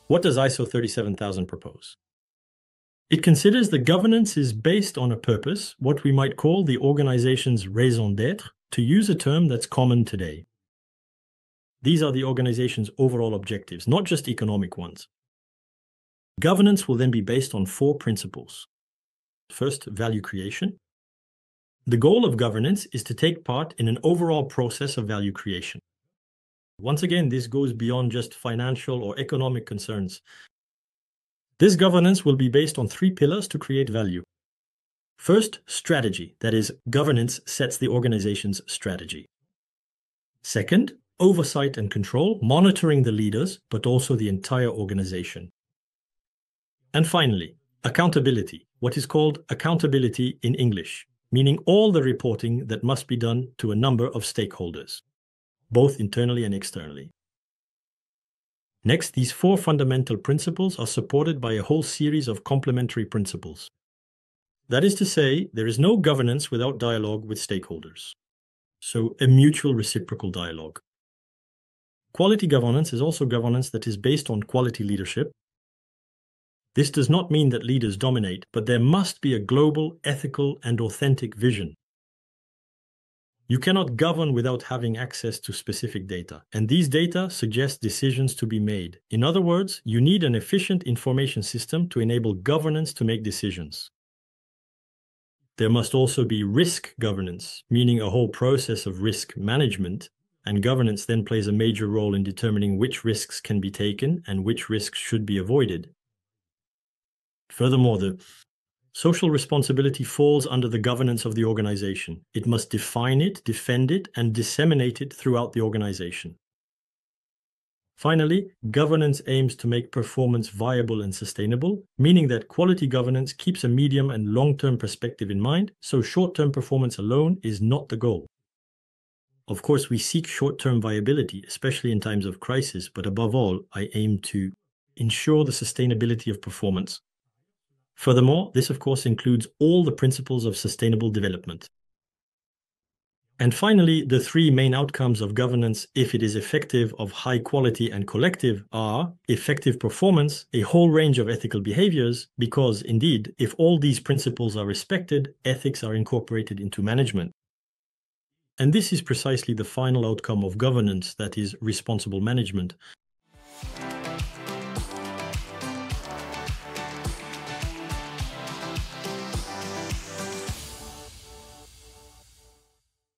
What does ISO 37000 propose? It considers that governance is based on a purpose, what we might call the organization's raison d'être, to use a term that's common today. These are the organization's overall objectives, not just economic ones. Governance will then be based on 4 principles. First, value creation. The goal of governance is to take part in an overall process of value creation. Once again, this goes beyond just financial or economic concerns. This governance will be based on 3 pillars to create value. First, strategy. That is, governance sets the organization's strategy. Second, oversight and control, monitoring the leaders, but also the entire organization. And finally, accountability, what is called accountability in English, meaning all the reporting that must be done to a number of stakeholders, both internally and externally. Next, these 4 fundamental principles are supported by a whole series of complementary principles. That is to say, there is no governance without dialogue with stakeholders. So, a mutual reciprocal dialogue. Quality governance is also governance that is based on quality leadership. This does not mean that leaders dominate, but there must be a global, ethical, and authentic vision. You cannot govern without having access to specific data, and these data suggest decisions to be made. In other words, you need an efficient information system to enable governance to make decisions. There must also be risk governance, meaning a whole process of risk management, and governance then plays a major role in determining which risks can be taken and which risks should be avoided. Furthermore, the social responsibility falls under the governance of the organization. It must define it, defend it, and disseminate it throughout the organization. Finally, governance aims to make performance viable and sustainable, meaning that quality governance keeps a medium and long-term perspective in mind, so short-term performance alone is not the goal. Of course, we seek short-term viability, especially in times of crisis, but above all, I aim to ensure the sustainability of performance. Furthermore, this of course includes all the principles of sustainable development. And finally, the 3 main outcomes of governance, if it is effective, of high quality and collective, are effective performance, a whole range of ethical behaviors, because indeed, if all these principles are respected, ethics are incorporated into management. And this is precisely the final outcome of governance, that is, responsible management.